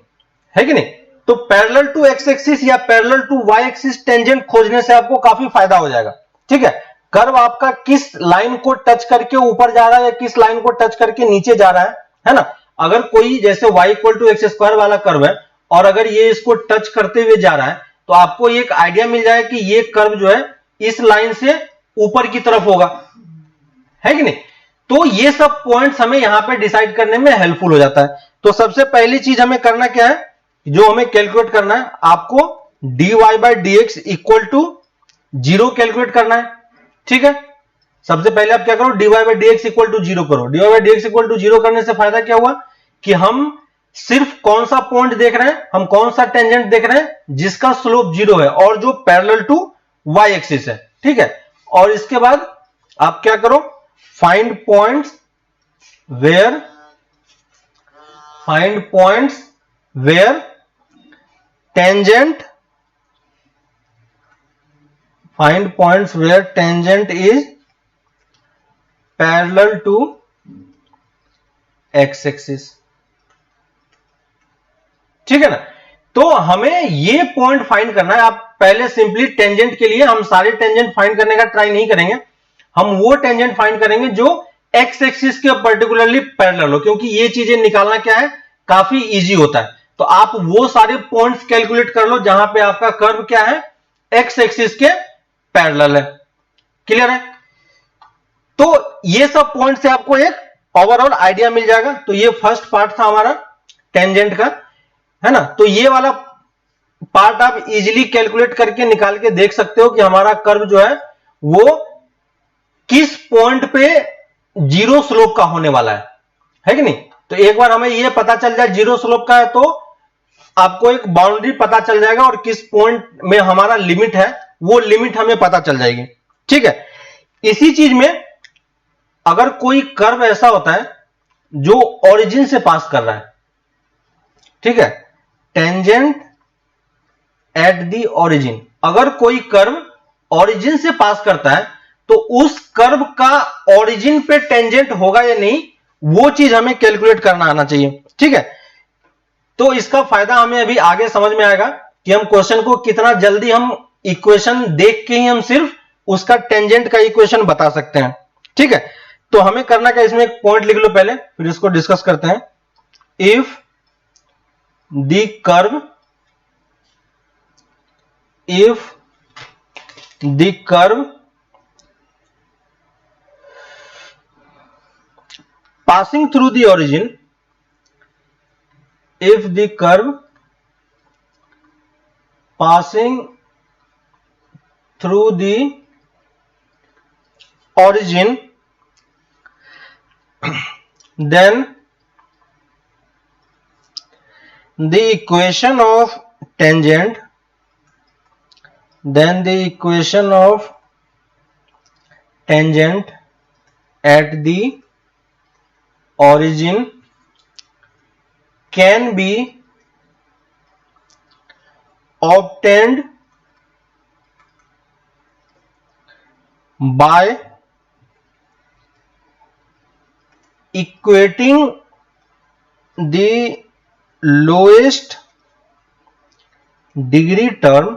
है कि नहीं। तो पैरेलल टू एक्स एक्सिस या parallel to y axis tangent खोजने से आपको काफी फायदा हो जाएगा। ठीक है, कर्व आपका किस लाइन को टच करके ऊपर जा रहा है या किस लाइन को टच करके नीचे जा रहा है ना। अगर कोई जैसे y equal to x square वाला कर्व है और अगर ये इसको टच करते हुए जा रहा है तो आपको एक आइडिया मिल जाएगा कि ये कर्व जो है इस लाइन से ऊपर की तरफ होगा, है कि नहीं। तो ये सब पॉइंट्स हमें यहां पे डिसाइड करने में हेल्पफुल हो जाता है। तो सबसे पहली चीज हमें करना क्या है, जो हमें कैलकुलेट करना है, आपको dy by d x equal to 0 calculate करना है। ठीक है, सबसे पहले आप क्या करो, dy by d x equal to 0 करो। dy by d x equal to 0 करने से फायदा क्या हुआ कि हम सिर्फ कौन सा पॉइंट देख रहे हैं, हम कौन सा टेंजेंट देख रहे हैं जिसका स्लोप 0 है और जो पैरेलल टू y एक्सिस है। ठीक है, और इसके बाद आप क्या करो, find points where tangent is parallel to x axis. ठीक है ना। तो हमें ये पॉइंट फाइंड करना है। आप पहले सिंपली टेंजेंट के लिए हम सारे टेंजेंट फाइंड करने का ट्राई नहीं करेंगे, हम वो टेंजेंट फाइंड करेंगे जो एक्स एक्सिस के पर्टिकुलरली पैरेलल हो, क्योंकि ये चीजें निकालना क्या है, काफी इजी होता है। तो आप वो सारे पॉइंट्स कैलकुलेट कर लो जहां पे आपका कर्व क्या है, एक्स एक्सिस के पैरेलल है, क्लियर है। तो ये सब पॉइंट से आपको एक ओवरऑल आइडिया मिल जाएगा। तो ये फर्स्ट पार्ट था हमारा टेंजेंट का, है ना। तो ये वाला पार्ट आप इजीली कैलकुलेट करके निकाल के देख सकते हो कि हमारा कर्व जो है वो किस पॉइंट पे 0 स्लोप का होने वाला है कि नहीं। तो एक बार हमें ये पता चल जाए 0 स्लोप का है तो आपको एक बाउंड्री पता चल जाएगा और किस पॉइंट में हमारा लिमिट है वो लिमिट हमें पता चल जाएगी। ठीक है, इसी चीज में अगर कोई कर्व ऐसा होता है जो ओरिजिन से पास कर रहा है, ठीक है, टेंजेंट एट द ओरिजिन, अगर कोई कर्व ओरिजिन से पास करता है तो उस कर्व का ओरिजिन पे टेंजेंट होगा या नहीं, वो चीज हमें कैलकुलेट करना आना चाहिए। ठीक है, तो इसका फायदा हमें अभी आगे समझ में आएगा कि हम क्वेश्चन को कितना जल्दी हम इक्वेशन देख के ही हम सिर्फ उसका टेंजेंट का इक्वेशन बता सकते हैं। ठीक है, तो हमें करना क्या, इसमें एक पॉइंट लिख लो पहले, फिर इसको डिस्कस करते हैं। If the curve passing through the origin, if the curve passing through the origin then the equation of tangent at the origin can be obtained by equating the lowest degree term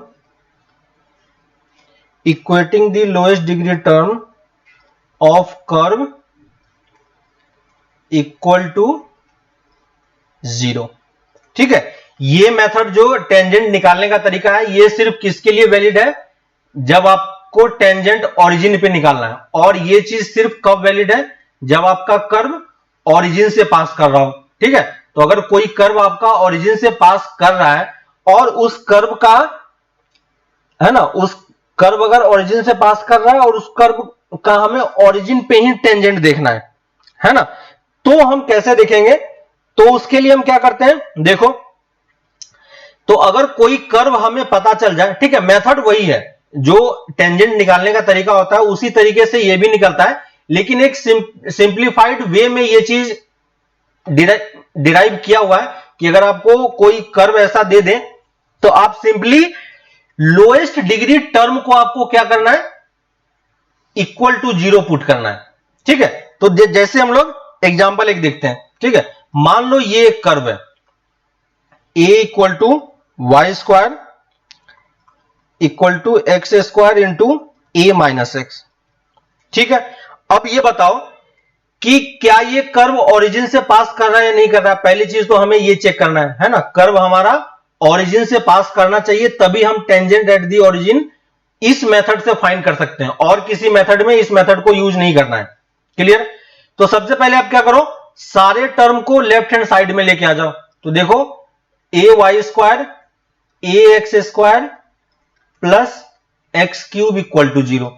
of curve equal to 0। ठीक है, ये method जो tangent निकालने का तरीका है ये सिर्फ किसके लिए वैलिड है, जब आपको टेंजेंट ओरिजिन पे निकालना है, और ये चीज सिर्फ कब वैलिड है, जब आपका कर्व ओरिजिन से पास कर रहा हो। ठीक है, तो अगर कोई कर्व आपका ओरिजिन से पास कर रहा है और उस कर्व का है ना, उस कर्व अगर ओरिजिन से पास कर रहा है और उस कर्व का हमें ओरिजिन पे ही टेंजेंट देखना है ना, तो हम कैसे देखेंगे, तो उसके लिए हम क्या करते हैं, देखो, तो अगर कोई कर्व हमें पता चल जाए, ठीक है, मेथड वही है जो टेंजेंट निकालने का तरीका होता है उसी तरीके से ये भी निकलता है, लेकिन एक सिंप्लीफाइड वे में ये चीज डिराइव किया हुआ है कि अगर आपको कोई कर्व ऐसा दे दे तो आप सिंपली लोएस्ट डिग्री टर्म को आपको क्या करना है, इक्वल टू 0 पुट करना है। ठीक है, तो जैसे हम लोग एग्जांपल एक देखते हैं। ठीक है, मान लो ये एक कर्व है a equal to y square equal to x square into a minus x. ठीक है, अब ये बताओ कि क्या ये कर्व ओरिजिन से पास कर रहा है या नहीं कर रहा है। पहली चीज तो हमें ये चेक करना है ना, कर्व हमारा ओरिजिन से पास करना चाहिए, तभी हम टेंजेंट एट दी ओरिजिन इस मेथड से फाइंड कर सकते हैं, और किसी मेथड में इस मेथड को यूज नहीं करना है। क्लियर? तो सबसे पहले आप क्या करो, सारे टर्म को लेफ्ट हैंड साइड में लेके आ जाओ। तो देखो a y square a x square plus x cube equal to 0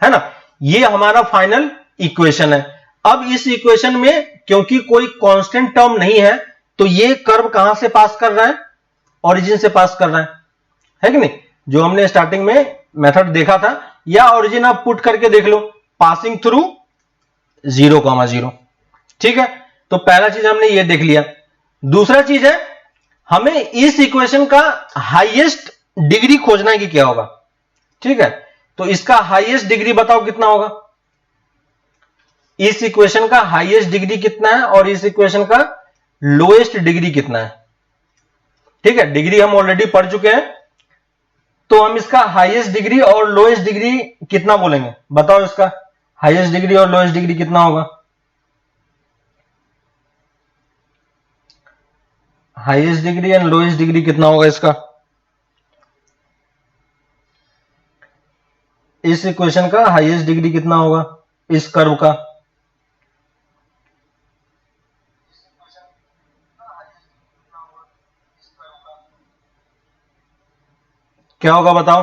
है ना, ये हमारा फाइनल इक्वेशन है। अब इस इक्वेशन में क्योंकि कोई कांस्टेंट टर्म नहीं है तो ये कर्व कहां से पास कर रहा है, ओरिजिन से पास कर रहा है कि नहीं, जो हमने स्टार्टिंग में मेथड देखा था, या ओरिजिन आप पुट करके देख लो, पासिंग थ्रू 0,0। ठीक है, तो पहला चीज हमने ये देख लिया। दूसरा चीज है, हमें इस इक्वेशन का हाईएस्ट डिग्री खोजना है कि क्या होगा। ठीक है, तो इसका हाईएस्ट डिग्री बताओ कितना होगा, इस इक्वेशन का हाईएस्ट डिग्री कितना है और इस इक्वेशन का लोएस्ट डिग्री कितना है। ठीक है, डिग्री हम ऑलरेडी पढ़ चुके हैं, तो हम इसका हाईएस्ट डिग्री और लोएस्ट डिग्री कितना बोलेंगे, बताओ इसका हाईएस्ट डिग्री और लोएस्ट डिग्री कितना होगा। Highest degree and lowest degree कितना होगा इसका, इस इक्वेशन का हाईएस्ट डिग्री कितना होगा इस कर्व का, क्या होगा बताओ।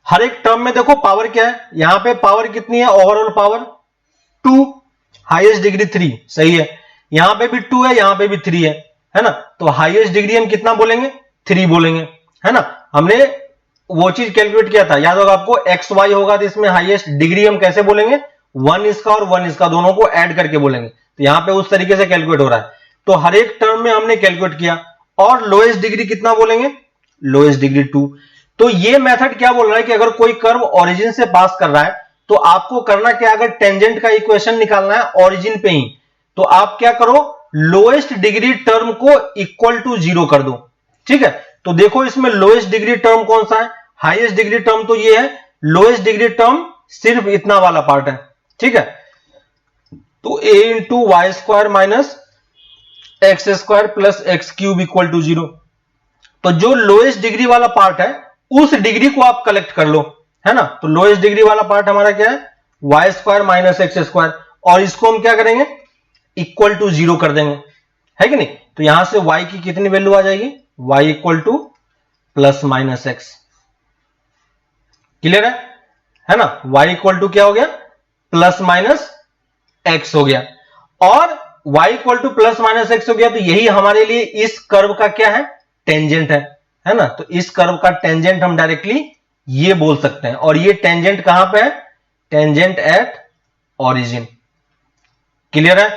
हर एक टर्म में देखो पावर क्या है, यहां पे पावर कितनी है, ओवरऑल पावर 2, हाईएस्ट डिग्री 3, सही है, यहां पे भी 2 है, यहां पे भी 3 है ना, तो हाईएस्ट डिग्री हम कितना बोलेंगे, 3 बोलेंगे, है ना। हमने वो चीज कैलकुलेट किया था, याद होगा आपको, एक्स वाई होगा तो इसमें हाईएस्ट डिग्री हम कैसे बोलेंगे, 1 इसका और 1 इसका, दोनों को ऐड करके बोलेंगे, तो यहां पे उस तरीके से कैलकुलेट हो रहा है। तो हर एक टर्म में हमने कैलकुलेट किया, और लोएस्ट डिग्री कितना बोलेंगे, लोएस्ट डिग्री 2। तो ये मेथड क्या बोल रहा है कि अगर कोई कर्व ओरिजिन से पास कर रहा है तो आपको करना क्या, अगर टेंजेंट का इक्वेशन निकालना है ओरिजिन पे ही, तो आप क्या करो, लोएस्ट डिग्री टर्म को इक्वल टू 0 कर दो। ठीक है, तो देखो इसमें लोएस्ट डिग्री टर्म कौन सा है, हाईएस्ट डिग्री टर्म तो ये है, लोएस्ट डिग्री टर्म सिर्फ इतना वाला पार्ट है। ठीक है, तो a into y square minus x square plus x cube equal to 0। तो जो लोएस्ट डिग्री वाला पार्ट है उस डिग्री को आप कलेक्ट कर लो, है ना। तो लोएस्ट डिग्री वाला पार्ट हमारा क्या है, y square minus x square, और इसको हम क्या करेंगे, इक्वल टू 0 कर देंगे, है कि नहीं। तो यहां से y की कितनी वैल्यू आ जाएगी, y equal two plus minus x. Clear है ना, y इक्वल टू क्या हो गया, प्लस माइनस x हो गया और y equal two plus minus x हो गया। तो यही हमारे लिए इस कर्व का क्या है, टेंजेंट है ना। तो इस कर्व का टेंजेंट हम डायरेक्टली ये बोल सकते हैं। और ये टेंजेंट कहां पे है, टेंजेंट एट ओरिजिन। क्लियर है।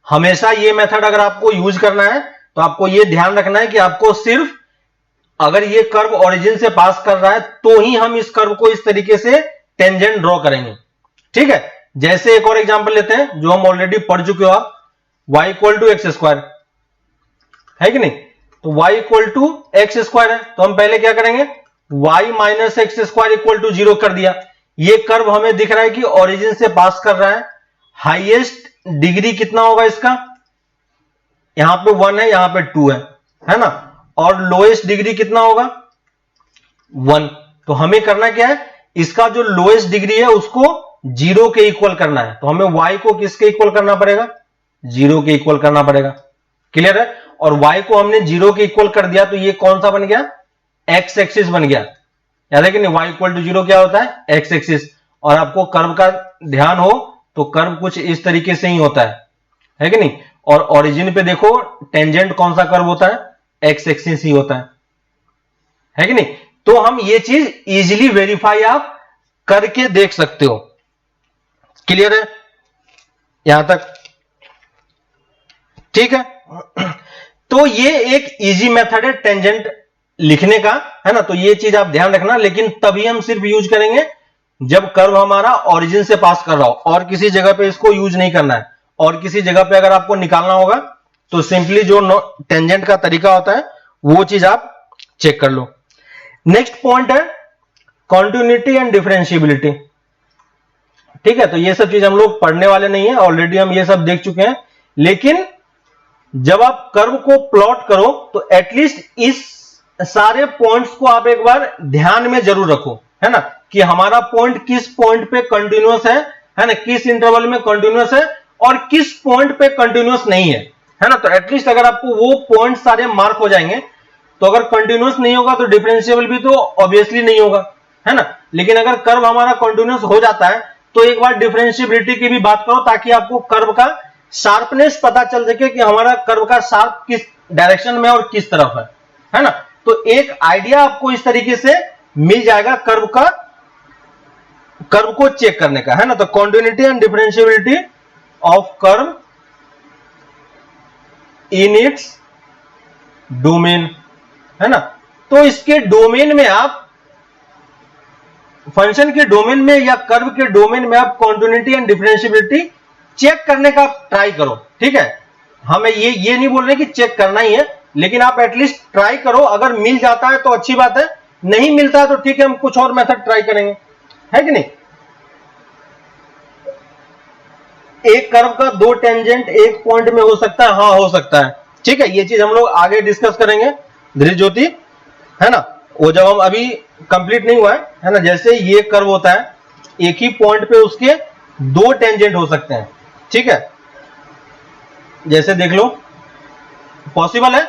हमेशा ये मेथड अगर आपको यूज करना है तो आपको ये ध्यान रखना है कि आपको सिर्फ अगर ये कर्व ओरिजिन से पास कर रहा है तो ही हम इस कर्व को इस तरीके से टेंजेंट ड्रॉ करेंगे। ठीक है। जैसे एक और एग्जांपल लेते हैं जो हम ऑलरेडी पढ़ चुके हो आप, y equal to x square है कि नहीं। तो y equal to x square है तो हम पहले क्या करेंगे, y minus x square equal to 0 कर दिया। ये कर्व हमें दिख रहा है कि ओरिजिन से पास कर रहा है। हाईएस्ट डिग्री कितना होगा इसका, यहां पे 1 है, यहां पे 2 है ना। और लोएस्ट डिग्री कितना होगा 1। तो हमें करना क्या है, इसका जो लोएस्ट डिग्री है उसको 0 के इक्वल करना है। तो हमें y को किसके इक्वल करना पड़ेगा, 0 के इक्वल करना पड़ेगा। क्लियर है। और y को हमने 0 के इक्वल कर दिया तो ये कौन सा बन गया, x एक्सिस बन गया। याद है कि नहीं, y इक्वल टू 0 क्या होता है, x एक्सिस। और आपको कर्व का ध्यान हो तो कर्व कुछ इस तरीके से ही होता है कि नहीं। और ओरिजिन पे देखो टेंजेंट कौन सा कर्व होता है, x एक्सिस ही होता है कि नहीं। तो हम ये चीज इजीली वेरीफाई आप करके देख सकते हो। क्लियर है यहां तक, ठीक है। तो ये एक इजी मेथड है टेंजेंट लिखने का, है ना। तो ये चीज आप ध्यान रखना, लेकिन तभी हम सिर्फ यूज करेंगे जब कर्व हमारा ओरिजिन से पास कर रहा हो, और किसी जगह पे इसको यूज नहीं करना है। और किसी जगह पे अगर आपको निकालना होगा तो सिंपली जो टेंजेंट का तरीका होता है वो चीज आप चेक कर लो। नेक्स्ट पॉइंट है कॉन्टिन्यूटी एंड डिफरेंशिएबिलिटी। ठीक है। तो ये सब चीज हम लोग पढ़ने वाले नहीं है, ऑलरेडी हम ये सब देख चुके हैं। लेकिन जब आप कर्व को प्लॉट करो तो एटलीस्ट इस सारे पॉइंट्स को आप एक बार ध्यान में जरूर रखो, है ना, कि हमारा पॉइंट किस पॉइंट पे कंटिन्यूअस है ना, किस इंटरवल में कंटिन्यूअस है और किस पॉइंट पे कंटिन्यूअस नहीं है ना। तो एटलीस्ट अगर आपको वो पॉइंट सारे मार्क हो जाएंगे तो अगर कंटिन्यूअस नहीं होगा तो डिफरेंशिएबल भी तो ऑब्वियसली नहीं होगा, है ना। लेकिन अगर कर्व हमारा कंटिन्यूअस हो जाता है तो एक बार डिफरेंशिएबिलिटी की भी बात करो, ताकि आपको कर्व का शार्पनेस पता चल सके कि हमारा कर्व का शार्प किस डायरेक्शन में और किस तरफ है ना। तो एक आइडिया आपको इस तरीके से मिल जाएगा कर्व को चेक करने का, है ना। तो continuity and differentiability of curve in its domain, है ना। तो इसके डोमेन में आप फंक्शन के डोमेन में या कर्व के डोमेन में आप कॉन्टिन्यूटी एंड डिफरेंशिएबिलिटी चेक करने का ट्राई करो। ठीक है। हमें ये नहीं बोल रहे कि चेक करना ही है, लेकिन आप एटलीस्ट ट्राई करो। अगर मिल जाता है तो अच्छी बात है, नहीं मिलता है तो ठीक है, हम कुछ और मेथड ट्राई करेंगे, है कि नहीं। एक कर्व का 2 टेंजेंट एक पॉइंट में हो सकता है, हाँ हो सकता है। ठीक है। ये चीज हम लोग आगे डिस्कस करेंगे धीरे ज्योति, है ना। वो जब हम अभी कंप्लीट नहीं हुआ है ना। जैसे ये कर्व होता है, एक ही पॉइंट पे उसके 2 टेंजेंट हो सकते हैं। ठीक है। जैसे देख लो, पॉसिबल है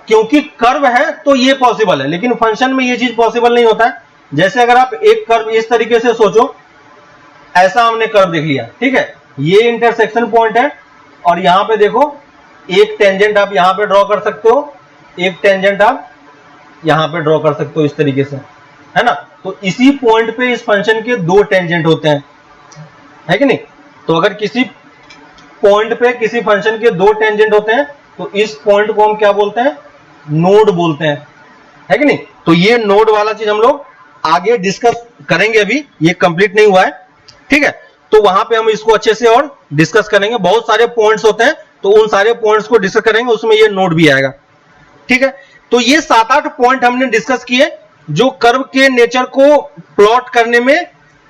क्योंकि कर्व है तो ये पॉसिबल है, लेकिन फंक्शन में ये चीज पॉसिबल नहीं होता है। जैसे अगर आप एक कर्व इस तरीके से सोचो, ऐसा हमने कर्व देख लिया, ठीक है, ये इंटरसेक्शन पॉइंट है और यहां पे देखो एक टेंजेंट आप यहां पे ड्रॉ कर सकते हो, एक टेंजेंट आप यहां पे ड्रॉ कर सकते हो इस तरीके से, है ना। तो इसी पॉइंट पे इस फंक्शन के 2 टेंजेंट होते हैं, है कि नहीं। तो अगर किसी पॉइंट पे किसी फंक्शन के 2 टेंजेंट होते हैं तो इस पॉइंट को हम क्या बोलते हैं, नोड बोलते हैं, है कि नहीं। तो ये नोड वाला चीज हम लोग आगे डिस्कस करेंगे, अभी ये कंप्लीट नहीं हुआ है, ठीक है। तो वहां पे हम इसको अच्छे से और डिस्कस करेंगे। बहुत सारे पॉइंट्स होते हैं तो उन सारे पॉइंट्स को डिस्कस करेंगे, उसमें ये नोड भी आएगा, ठीक है। तो ये 7-8 पॉइंट हमने डिस्कस किए जो कर्व के नेचर को प्लॉट करने में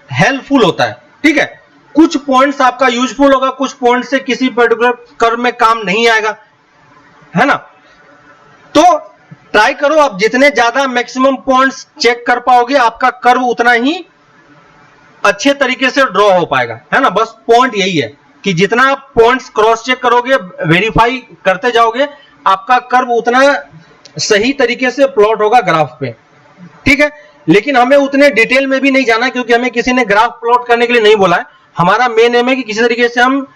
हेल्पफुल होता है, ठीक है। कुछ पॉइंट्स आपका यूजफुल होगा, कुछ पॉइंट से किसी पर्टिकुलर कर्व में काम नहीं आएगा, है ना। तो ट्राई करो, आप जितने ज्यादा मैक्सिमम पॉइंट्स चेक कर पाओगे आपका कर्व उतना ही अच्छे तरीके से ड्रॉ हो पाएगा, है ना। बस पॉइंट यही है कि जितना आप पॉइंट्स क्रॉस चेक करोगे, वेरीफाई करते जाओगे, आपका कर्व उतना सही तरीके से प्लॉट होगा ग्राफ पे, ठीक है। लेकिन हमें उतने डिटेल में भी नहीं जाना, क्योंकि हमें किसी ने ग्राफ प्लॉट करने के लिए नहीं बोला है। हमारा मेन एम है कि किसी तरीके से हम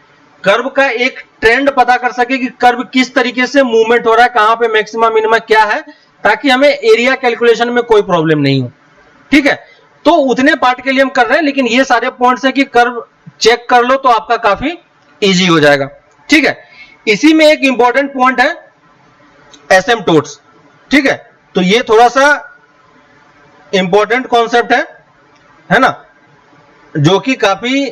कर्व का एक ट्रेंड पता कर सके कि कर्व किस तरीके से मूवमेंट हो रहा है, कहां पे मैक्सिमम मिनिमम क्या है, ताकि हमें एरिया कैलकुलेशन में कोई प्रॉब्लम नहीं हो। ठीक है, तो उतने पार्ट के लिए हम कर रहे हैं, लेकिन ये सारे पॉइंट्स है कि कर्व चेक कर लो तो आपका काफी इजी हो जाएगा। ठीक है, इसी में एक इंपॉर्टेंट पॉइंट है एसिम्पटोट्स। ठीक है, तो ये थोड़ा सा इंपॉर्टेंट कॉन्सेप्ट है ना, जो कि काफी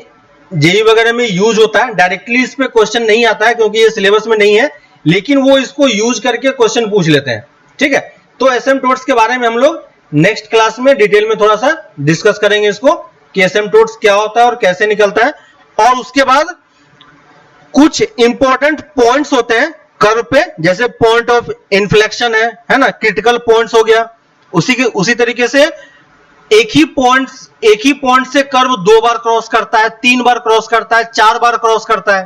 जेई वगैरह में यूज होता है। डायरेक्टली इस पे क्वेश्चन नहीं आता है क्योंकि ये सिलेबस में नहीं है, लेकिन वो इसको यूज करके क्वेश्चन पूछ लेते हैं। ठीक है, तो एसिम्पटोट्स के बारे में हम लोग नेक्स्ट क्लास में डिटेल में थोड़ा सा डिस्कस करेंगे इसको, कि एसिम्पटोट्स क्या होता है और कैसे निकलता है। और उसके बाद कुछ इंपॉर्टेंट पॉइंट्स होते हैं कर्व पे, जैसे पॉइंट ऑफ इन्फ्लेक्शन है ना, क्रिटिकल पॉइंट्स हो गया। उसी तरीके से एक ही पॉइंट से कर्व 2 बार क्रॉस करता है, 3 बार क्रॉस करता है, 4 बार क्रॉस करता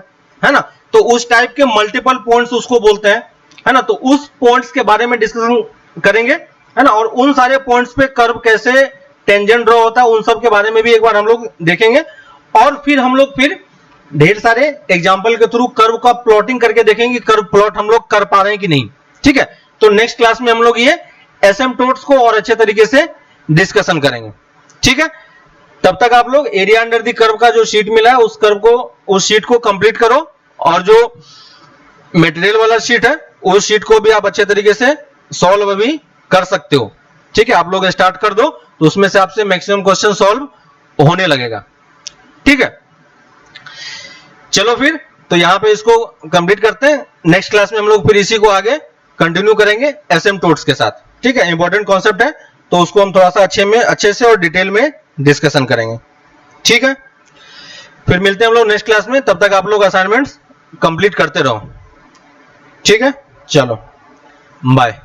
है ना, तो उस टाइप के मल्टीपल पॉइंट्स उसको बोलते हैं, है ना। तो उस पॉइंट्स के बारे में डिस्कशन करेंगे, है ना, और उन सारे पॉइंट्स पे कर्व कैसे टेंजेंट ड्रॉ होता है उन सब के बारे में भी एक बार हम लोग देखेंगे। और फिर हम लोग ढेर सारे एग्जाम्पल के थ्रू कर्व का प्लॉटिंग करके देखेंगे कर्व प्लॉट हम लोग कर पा रहे हैं कि नहीं। ठीक है, तो नेक्स्ट क्लास में हम लोग ये एसिम्पटोट्स को और अच्छे तरीके से डिस्कशन करेंगे। ठीक है, तब तक आप लोग एरिया अंडर द कर्व का जो शीट मिला है उस शीट को कंप्लीट करो, और जो मटेरियल वाला शीट है उस शीट को भी आप अच्छे तरीके से सॉल्व अभी कर सकते हो। ठीक है, आप लोग स्टार्ट कर दो तो उसमें से आपसे मैक्सिमम क्वेश्चन सॉल्व होने लगेगा। ठीक है, चलो फिर तो यहां पे इसको कंप्लीट करते हैं। नेक्स्ट क्लास में हम लोग फिर इसी को आगे कंटिन्यू करेंगे एसिम्पटोट्स के साथ। ठीक है, इंपॉर्टेंट कॉन्सेप्ट है तो उसको हम थोड़ा सा अच्छे से और डिटेल में डिस्कशन करेंगे। ठीक है, फिर मिलते हैं हम लोग नेक्स्ट क्लास में, तब तक आप लोग असाइनमेंट्स कंप्लीट करते रहो। ठीक है, चलो बाय।